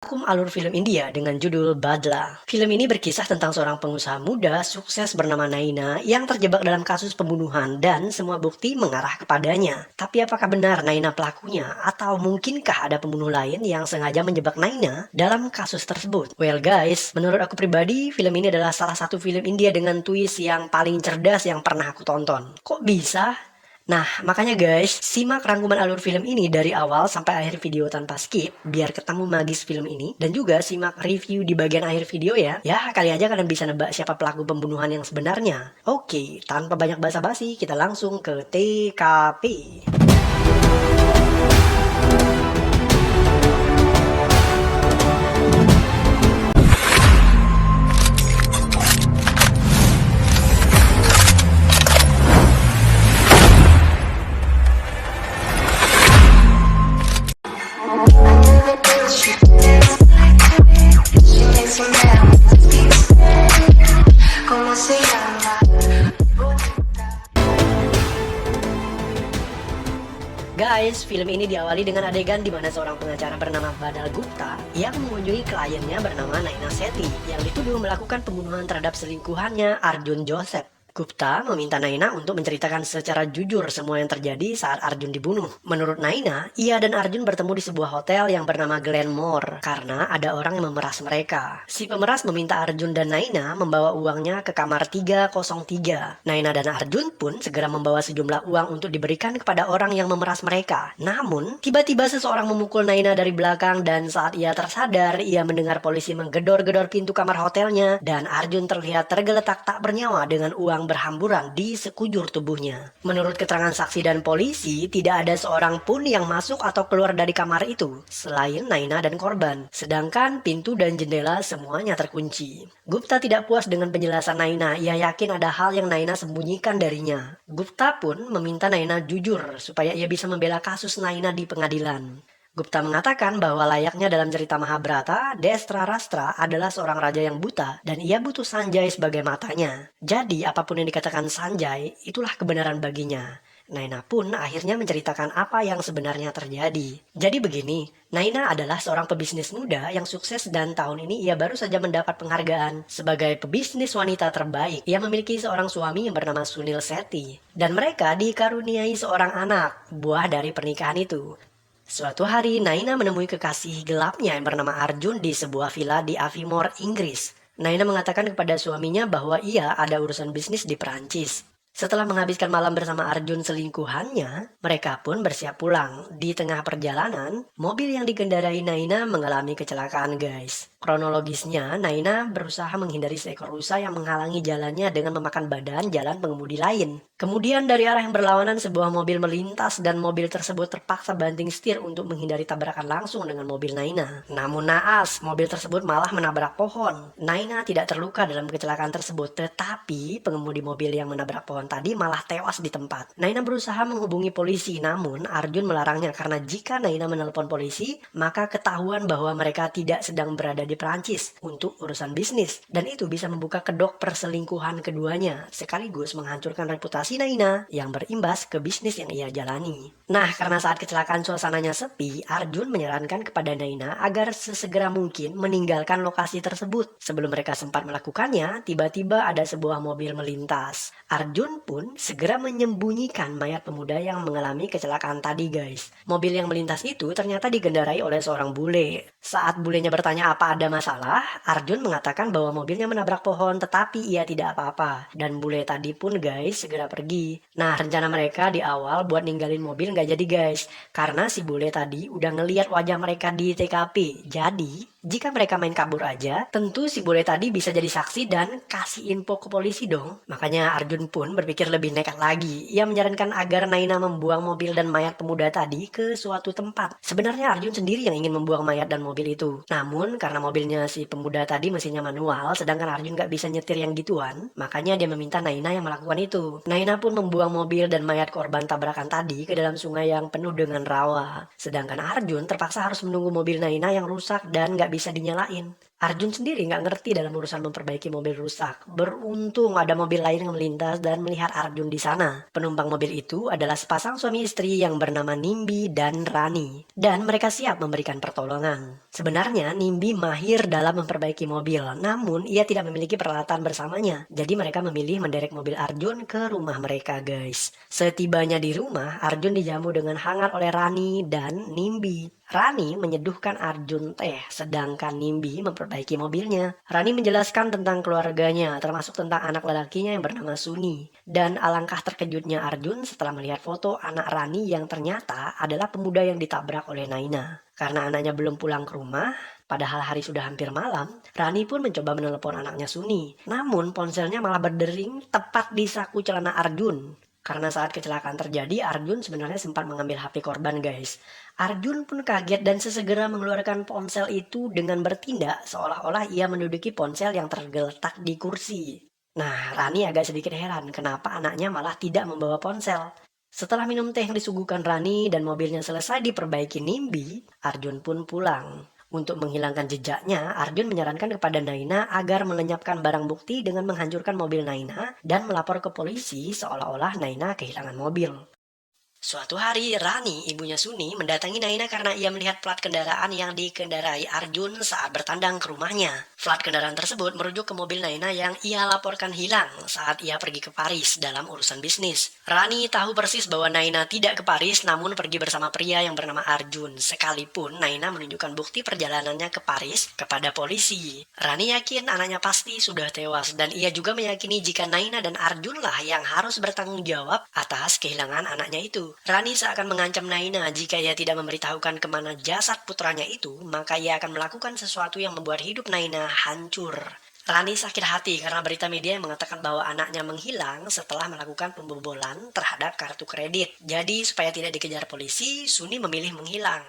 Hukum alur film India dengan judul Badla. Film ini berkisah tentang seorang pengusaha muda sukses bernama Naina yang terjebak dalam kasus pembunuhan dan semua bukti mengarah kepadanya. Tapi apakah benar Naina pelakunya atau mungkinkah ada pembunuh lain yang sengaja menjebak Naina dalam kasus tersebut? Well guys, menurut aku pribadi film ini adalah salah satu film India dengan twist yang paling cerdas yang pernah aku tonton. Kok bisa? Nah, makanya guys, simak rangkuman alur film ini dari awal sampai akhir video tanpa skip, biar ketemu magis film ini, dan juga simak review di bagian akhir video ya. Ya, kali aja kalian bisa nebak siapa pelaku pembunuhan yang sebenarnya. Oke, tanpa banyak basa-basi, kita langsung ke TKP. Guys, film ini diawali dengan adegan di mana seorang pengacara bernama Badal Gupta yang mengunjungi kliennya bernama Naina Sethi yang dituduh melakukan pembunuhan terhadap selingkuhannya Arjun Joseph. Gupta meminta Naina untuk menceritakan secara jujur semua yang terjadi saat Arjun dibunuh. Menurut Naina, ia dan Arjun bertemu di sebuah hotel yang bernama Glenmore karena ada orang yang memeras mereka. Si pemeras meminta Arjun dan Naina membawa uangnya ke kamar 303. Naina dan Arjun pun segera membawa sejumlah uang untuk diberikan kepada orang yang memeras mereka. Namun, tiba-tiba seseorang memukul Naina dari belakang dan saat ia tersadar, ia mendengar polisi menggedor-gedor pintu kamar hotelnya dan Arjun terlihat tergeletak tak bernyawa dengan uang berhamburan di sekujur tubuhnya. Menurut keterangan saksi dan polisi, tidak ada seorang pun yang masuk atau keluar dari kamar itu, selain Naina dan korban. Sedangkan pintu dan jendela semuanya terkunci. Gupta tidak puas dengan penjelasan Naina, ia yakin ada hal yang Naina sembunyikan darinya. Gupta pun meminta Naina jujur, supaya ia bisa membela kasus Naina di pengadilan. Gupta mengatakan bahwa layaknya dalam cerita Mahabharata, Destarastra adalah seorang raja yang buta dan ia butuh Sanjay sebagai matanya. Jadi apapun yang dikatakan Sanjay, itulah kebenaran baginya. Naina pun akhirnya menceritakan apa yang sebenarnya terjadi. Jadi begini, Naina adalah seorang pebisnis muda yang sukses dan tahun ini ia baru saja mendapat penghargaan sebagai pebisnis wanita terbaik. Ia memiliki seorang suami yang bernama Sunil Sethi dan mereka dikaruniai seorang anak, buah dari pernikahan itu. Suatu hari, Naina menemui kekasih gelapnya yang bernama Arjun di sebuah villa di Aviemore, Inggris. Naina mengatakan kepada suaminya bahwa ia ada urusan bisnis di Perancis. Setelah menghabiskan malam bersama Arjun selingkuhannya, mereka pun bersiap pulang. Di tengah perjalanan, mobil yang dikendarai Naina mengalami kecelakaan guys. Kronologisnya, Naina berusaha menghindari seekor rusa yang menghalangi jalannya dengan memakan badan jalan pengemudi lain. Kemudian dari arah yang berlawanan sebuah mobil melintas dan mobil tersebut terpaksa banting setir untuk menghindari tabrakan langsung dengan mobil Naina. Namun naas, mobil tersebut malah menabrak pohon. Naina tidak terluka dalam kecelakaan tersebut, tetapi pengemudi mobil yang menabrak pohon tadi malah tewas di tempat. Naina berusaha menghubungi polisi, namun Arjun melarangnya karena jika Naina menelpon polisi, maka ketahuan bahwa mereka tidak sedang berada di Perancis untuk urusan bisnis. Dan itu bisa membuka kedok perselingkuhan keduanya, sekaligus menghancurkan reputasi Naina yang berimbas ke bisnis yang ia jalani. Nah, karena saat kecelakaan suasananya sepi, Arjun menyarankan kepada Naina agar sesegera mungkin meninggalkan lokasi tersebut. Sebelum mereka sempat melakukannya, tiba-tiba ada sebuah mobil melintas. Arjun pun segera menyembunyikan mayat pemuda yang mengalami kecelakaan tadi guys. Mobil yang melintas itu ternyata digendarai oleh seorang bule. Saat bulenya bertanya apa ada masalah, Arjun mengatakan bahwa mobilnya menabrak pohon tetapi ia tidak apa-apa. Dan bule tadi pun guys segera pergi. Nah, rencana mereka di awal buat ninggalin mobil nggak jadi guys. Karena si bule tadi udah ngeliat wajah mereka di TKP. Jadi, jika mereka main kabur aja, tentu si bule tadi bisa jadi saksi dan kasih info ke polisi dong. Makanya Arjun pun berpikir lebih nekat lagi. Ia menyarankan agar Naina membuang mobil dan mayat pemuda tadi ke suatu tempat. Sebenarnya Arjun sendiri yang ingin membuang mayat dan mobil itu. Namun karena mobilnya si pemuda tadi mesinnya manual, sedangkan Arjun gak bisa nyetir yang gituan, makanya dia meminta Naina yang melakukan itu. Naina pun membuang mobil dan mayat korban tabrakan tadi ke dalam sungai yang penuh dengan rawa. Sedangkan Arjun terpaksa harus menunggu mobil Naina yang rusak dan gak bisa dinyalain. Arjun sendiri nggak ngerti dalam urusan memperbaiki mobil rusak. Beruntung ada mobil lain yang melintas dan melihat Arjun di sana. Penumpang mobil itu adalah sepasang suami istri yang bernama Nimbi dan Rani. Dan mereka siap memberikan pertolongan. Sebenarnya Nimbi mahir dalam memperbaiki mobil, namun ia tidak memiliki peralatan bersamanya. Jadi mereka memilih menderek mobil Arjun ke rumah mereka, guys. Setibanya di rumah, Arjun dijamu dengan hangat oleh Rani dan Nimbi. Rani menyeduhkan Arjun teh, sedangkan Nimbi memperbaiki mobilnya. Rani menjelaskan tentang keluarganya, termasuk tentang anak lelakinya yang bernama Suni. Dan alangkah terkejutnya Arjun setelah melihat foto anak Rani yang ternyata adalah pemuda yang ditabrak oleh Naina. Karena anaknya belum pulang ke rumah, padahal hari sudah hampir malam, Rani pun mencoba menelepon anaknya Suni. Namun ponselnya malah berdering tepat di saku celana Arjun. Karena saat kecelakaan terjadi, Arjun sebenarnya sempat mengambil HP korban, guys. Arjun pun kaget dan sesegera mengeluarkan ponsel itu dengan bertindak seolah-olah ia menduduki ponsel yang tergeletak di kursi. Nah, Rani agak sedikit heran kenapa anaknya malah tidak membawa ponsel. Setelah minum teh yang disuguhkan Rani dan mobilnya selesai diperbaiki Nimbi, Arjun pun pulang. Untuk menghilangkan jejaknya, Arjun menyarankan kepada Naina agar melenyapkan barang bukti dengan menghancurkan mobil Naina dan melapor ke polisi seolah-olah Naina kehilangan mobil. Suatu hari, Rani, ibunya Suni, mendatangi Naina karena ia melihat plat kendaraan yang dikendarai Arjun saat bertandang ke rumahnya. Plat kendaraan tersebut merujuk ke mobil Naina yang ia laporkan hilang saat ia pergi ke Paris dalam urusan bisnis. Rani tahu persis bahwa Naina tidak ke Paris namun pergi bersama pria yang bernama Arjun. Sekalipun Naina menunjukkan bukti perjalanannya ke Paris kepada polisi. Rani yakin anaknya pasti sudah tewas dan ia juga meyakini jika Naina dan Arjun lah yang harus bertanggung jawab atas kehilangan anaknya itu. Rani seakan mengancam Naina jika ia tidak memberitahukan kemana jasad putranya itu, maka ia akan melakukan sesuatu yang membuat hidup Naina hancur. Rani sakit hati karena berita media yang mengatakan bahwa anaknya menghilang setelah melakukan pembobolan terhadap kartu kredit. Jadi supaya tidak dikejar polisi, Suni memilih menghilang.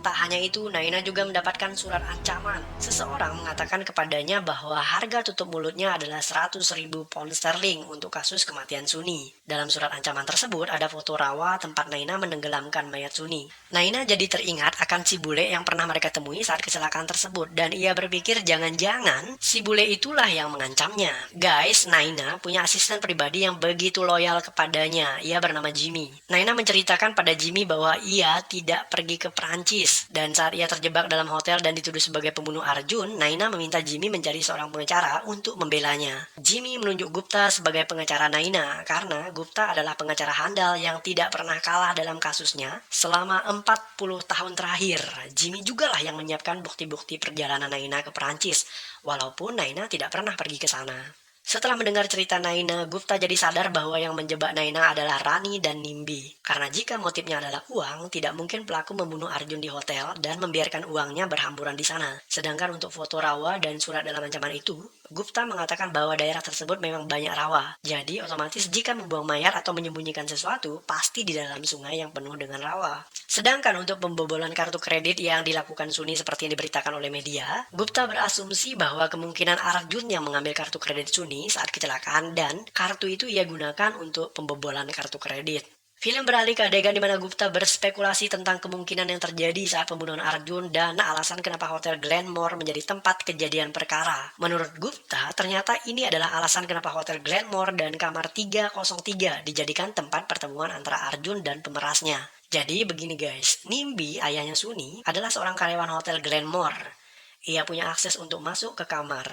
Tak hanya itu, Naina juga mendapatkan surat ancaman. Seseorang mengatakan kepadanya bahwa harga tutup mulutnya adalah 100.000 pound sterling untuk kasus kematian Suni. Dalam surat ancaman tersebut ada foto rawa tempat Naina menenggelamkan mayat Suni. Naina jadi teringat akan si bule yang pernah mereka temui saat kecelakaan tersebut dan ia berpikir jangan-jangan si bule itulah yang mengancamnya. Guys, Naina punya asisten pribadi yang begitu loyal kepadanya. Ia bernama Jimmy. Naina menceritakan pada Jimmy bahwa ia tidak pergi ke Perancis. Dan saat ia terjebak dalam hotel dan dituduh sebagai pembunuh Arjun, Naina meminta Jimmy mencari seorang pengacara untuk membelanya. Jimmy menunjuk Gupta sebagai pengacara Naina karena Gupta adalah pengacara handal yang tidak pernah kalah dalam kasusnya selama 40 tahun terakhir. Jimmy jugalah yang menyiapkan bukti-bukti perjalanan Naina ke Perancis, walaupun Naina tidak pernah pergi ke sana. Setelah mendengar cerita Naina, Gupta jadi sadar bahwa yang menjebak Naina adalah Rani dan Nimbi. Karena jika motifnya adalah uang, tidak mungkin pelaku membunuh Arjun di hotel dan membiarkan uangnya berhamburan di sana. Sedangkan untuk foto rawa dan surat dalam ancaman itu, Gupta mengatakan bahwa daerah tersebut memang banyak rawa. Jadi otomatis jika membuang mayat atau menyembunyikan sesuatu, pasti di dalam sungai yang penuh dengan rawa. Sedangkan untuk pembobolan kartu kredit yang dilakukan Suni seperti yang diberitakan oleh media, Gupta berasumsi bahwa kemungkinan Arjun yang mengambil kartu kredit Suni saat kecelakaan dan kartu itu ia gunakan untuk pembobolan kartu kredit. Film beralih ke adegan di mana Gupta berspekulasi tentang kemungkinan yang terjadi saat pembunuhan Arjun dan alasan kenapa Hotel Glenmore menjadi tempat kejadian perkara. Menurut Gupta, ternyata ini adalah alasan kenapa Hotel Glenmore dan kamar 303 dijadikan tempat pertemuan antara Arjun dan pemerasnya. Jadi begini guys, Nimbi, ayahnya Suni, adalah seorang karyawan Hotel Glenmore. Ia punya akses untuk masuk ke kamar.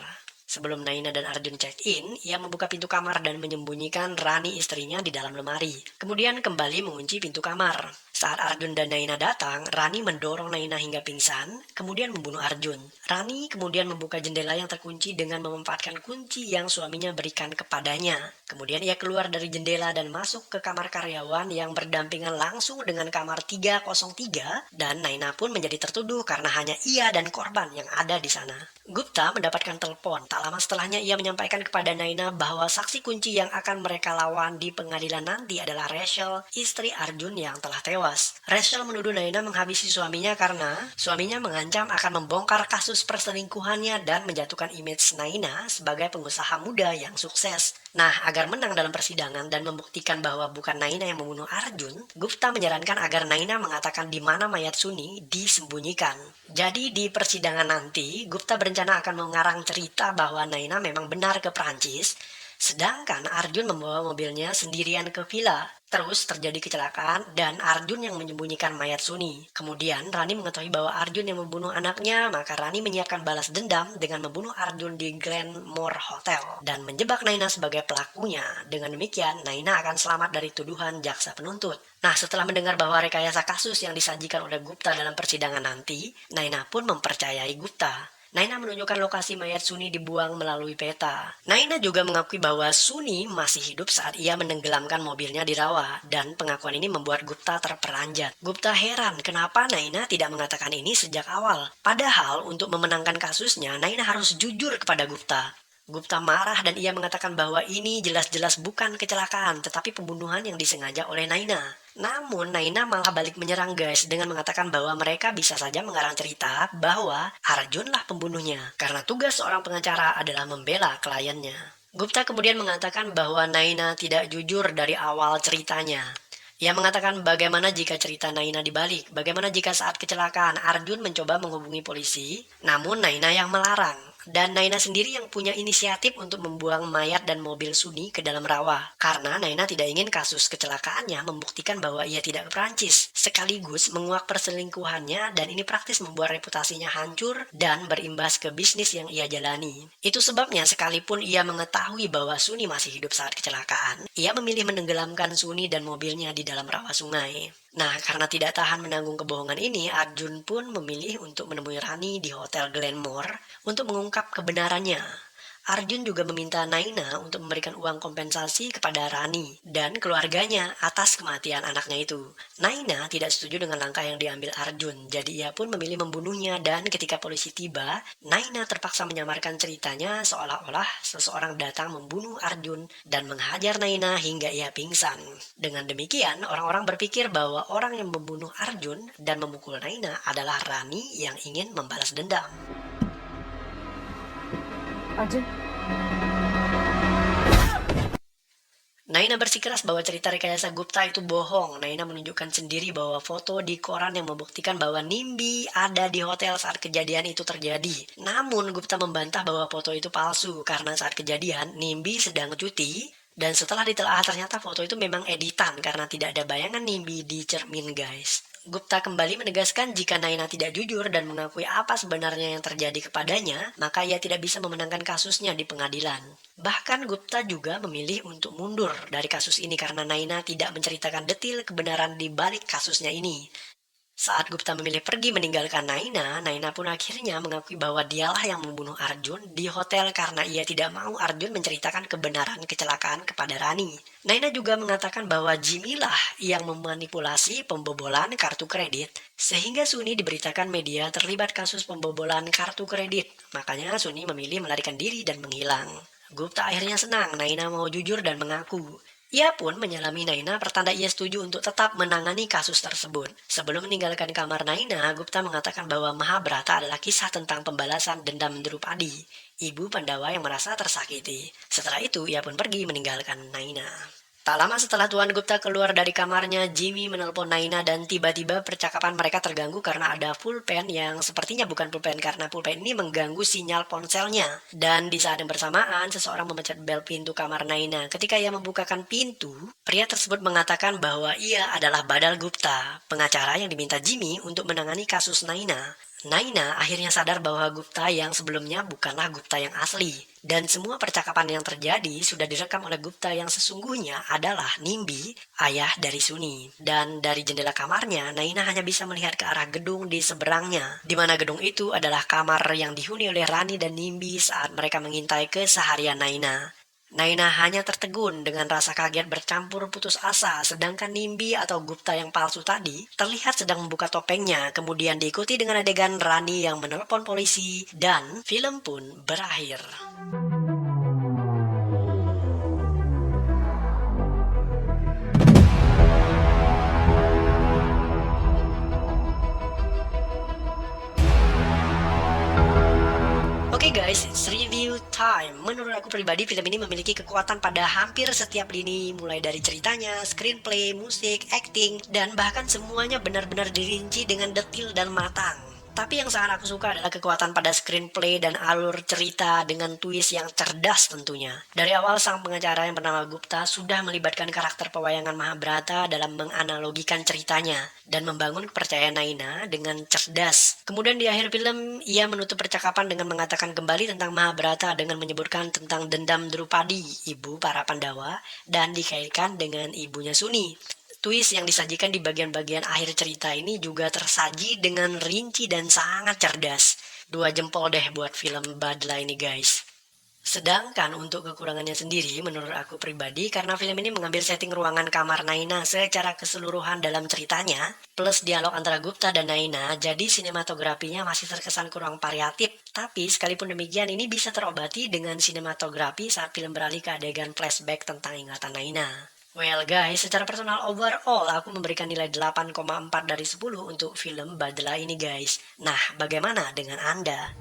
Sebelum Naina dan Arjun check-in, ia membuka pintu kamar dan menyembunyikan Rani istrinya di dalam lemari. Kemudian kembali mengunci pintu kamar. Saat Arjun dan Naina datang, Rani mendorong Naina hingga pingsan, kemudian membunuh Arjun. Rani kemudian membuka jendela yang terkunci dengan memanfaatkan kunci yang suaminya berikan kepadanya. Kemudian ia keluar dari jendela dan masuk ke kamar karyawan yang berdampingan langsung dengan kamar 303 dan Naina pun menjadi tertuduh karena hanya ia dan korban yang ada di sana. Gupta mendapatkan telepon. Tak lama setelahnya ia menyampaikan kepada Naina bahwa saksi kunci yang akan mereka lawan di pengadilan nanti adalah Rachel, istri Arjun yang telah tewas. tewas. Rachel menuduh Naina menghabisi suaminya karena suaminya mengancam akan membongkar kasus perselingkuhannya dan menjatuhkan image Naina sebagai pengusaha muda yang sukses. Nah, agar menang dalam persidangan dan membuktikan bahwa bukan Naina yang membunuh Arjun, Gupta menyarankan agar Naina mengatakan di mana mayat Suni disembunyikan. Jadi di persidangan nanti, Gupta berencana akan mengarang cerita bahwa Naina memang benar ke Prancis, sedangkan Arjun membawa mobilnya sendirian ke villa. Terus terjadi kecelakaan dan Arjun yang menyembunyikan mayat Suni. Kemudian Rani mengetahui bahwa Arjun yang membunuh anaknya, maka Rani menyiapkan balas dendam dengan membunuh Arjun di Glenmore Hotel dan menjebak Naina sebagai pelakunya. Dengan demikian, Naina akan selamat dari tuduhan jaksa penuntut. Nah, setelah mendengar bahwa rekayasa kasus yang disajikan oleh Gupta dalam persidangan nanti, Naina pun mempercayai Gupta. Naina menunjukkan lokasi mayat Suni dibuang melalui peta. Naina juga mengakui bahwa Suni masih hidup saat ia menenggelamkan mobilnya di rawa, dan pengakuan ini membuat Gupta terperanjat. Gupta heran kenapa Naina tidak mengatakan ini sejak awal. Padahal untuk memenangkan kasusnya, Naina harus jujur kepada Gupta. Gupta marah dan ia mengatakan bahwa ini jelas-jelas bukan kecelakaan, tetapi pembunuhan yang disengaja oleh Naina. Namun Naina malah balik menyerang guys dengan mengatakan bahwa mereka bisa saja mengarang cerita bahwa Arjun lah pembunuhnya, karena tugas seorang pengacara adalah membela kliennya. Gupta kemudian mengatakan bahwa Naina tidak jujur dari awal ceritanya. Ia mengatakan bagaimana jika cerita Naina dibalik, bagaimana jika saat kecelakaan Arjun mencoba menghubungi polisi, namun Naina yang melarang. Dan Naina sendiri yang punya inisiatif untuk membuang mayat dan mobil Suni ke dalam rawa. Karena Naina tidak ingin kasus kecelakaannya membuktikan bahwa ia tidak ke Prancis. Sekaligus menguak perselingkuhannya dan ini praktis membuat reputasinya hancur dan berimbas ke bisnis yang ia jalani. Itu sebabnya sekalipun ia mengetahui bahwa Suni masih hidup saat kecelakaan, ia memilih menenggelamkan Suni dan mobilnya di dalam rawa sungai. Nah, karena tidak tahan menanggung kebohongan ini, Arjun pun memilih untuk menemui Rani di Hotel Glenmore untuk mengungkap kebenarannya. Arjun juga meminta Naina untuk memberikan uang kompensasi kepada Rani dan keluarganya atas kematian anaknya itu. Naina tidak setuju dengan langkah yang diambil Arjun, jadi ia pun memilih membunuhnya dan ketika polisi tiba, Naina terpaksa menyamarkan ceritanya seolah-olah seseorang datang membunuh Arjun dan menghajar Naina hingga ia pingsan. Dengan demikian, orang-orang berpikir bahwa orang yang membunuh Arjun dan memukul Naina adalah Rani yang ingin membalas dendam. Arjun, Naina bersikeras bahwa cerita rekayasa Gupta itu bohong. Naina menunjukkan sendiri bahwa foto di koran yang membuktikan bahwa Nimbi ada di hotel saat kejadian itu terjadi. Namun Gupta membantah bahwa foto itu palsu karena saat kejadian Nimbi sedang cuti dan setelah ditelaah ternyata foto itu memang editan karena tidak ada bayangan Nimbi di cermin guys. Gupta kembali menegaskan jika Naina tidak jujur dan mengakui apa sebenarnya yang terjadi kepadanya, maka ia tidak bisa memenangkan kasusnya di pengadilan. Bahkan Gupta juga memilih untuk mundur dari kasus ini karena Naina tidak menceritakan detail kebenaran di balik kasusnya ini. Saat Gupta memilih pergi meninggalkan Naina, Naina pun akhirnya mengakui bahwa dialah yang membunuh Arjun di hotel karena ia tidak mau Arjun menceritakan kebenaran kecelakaan kepada Rani. Naina juga mengatakan bahwa Jimmy lah yang memanipulasi pembobolan kartu kredit, sehingga Suni diberitakan media terlibat kasus pembobolan kartu kredit. Makanya Suni memilih melarikan diri dan menghilang. Gupta akhirnya senang Naina mau jujur dan mengaku. Ia pun menyalami Naina pertanda ia setuju untuk tetap menangani kasus tersebut. Sebelum meninggalkan kamar Naina, Gupta mengatakan bahwa Mahabharata adalah kisah tentang pembalasan dendam Drupadi, ibu Pandawa yang merasa tersakiti. Setelah itu, ia pun pergi meninggalkan Naina. Tak lama setelah Tuan Gupta keluar dari kamarnya, Jimmy menelpon Naina dan tiba-tiba percakapan mereka terganggu karena ada pulpen yang sepertinya bukan pulpen karena pulpen ini mengganggu sinyal ponselnya. Dan di saat yang bersamaan, seseorang memencet bel pintu kamar Naina. Ketika ia membukakan pintu, pria tersebut mengatakan bahwa ia adalah Badal Gupta, pengacara yang diminta Jimmy untuk menangani kasus Naina. Naina akhirnya sadar bahwa Gupta yang sebelumnya bukanlah Gupta yang asli. Dan semua percakapan yang terjadi sudah direkam oleh Gupta yang sesungguhnya adalah Nimbi, ayah dari Suni. Dan dari jendela kamarnya, Naina hanya bisa melihat ke arah gedung di seberangnya. Di mana gedung itu adalah kamar yang dihuni oleh Rani dan Nimbi saat mereka mengintai keseharian Naina. Naina hanya tertegun dengan rasa kaget bercampur putus asa, sedangkan Nimbi atau Gupta yang palsu tadi terlihat sedang membuka topengnya, kemudian diikuti dengan adegan Rani yang menelpon polisi, dan film pun berakhir. guys, it's review time. Menurut aku pribadi, film ini memiliki kekuatan pada hampir setiap lini, mulai dari ceritanya, screenplay, musik, acting, dan bahkan semuanya benar-benar dirinci dengan detil dan matang. Tapi yang sangat aku suka adalah kekuatan pada screenplay dan alur cerita dengan twist yang cerdas tentunya. Dari awal sang pengacara yang bernama Gupta sudah melibatkan karakter pewayangan Mahabharata dalam menganalogikan ceritanya dan membangun kepercayaan Naina dengan cerdas. Kemudian di akhir film, ia menutup percakapan dengan mengatakan kembali tentang Mahabharata dengan menyebutkan tentang dendam Drupadi, ibu para Pandawa, dan dikaitkan dengan ibunya Suni. Twist yang disajikan di bagian-bagian akhir cerita ini juga tersaji dengan rinci dan sangat cerdas. 2 jempol deh buat film Badla ini guys. Sedangkan untuk kekurangannya sendiri menurut aku pribadi, karena film ini mengambil setting ruangan kamar Naina secara keseluruhan dalam ceritanya, plus dialog antara Gupta dan Naina, jadi sinematografinya masih terkesan kurang variatif. Tapi sekalipun demikian, ini bisa terobati dengan sinematografi saat film beralih ke adegan flashback tentang ingatan Naina. Well guys, secara personal overall aku memberikan nilai 8,4 dari 10 untuk film Badla ini guys. Nah, bagaimana dengan Anda?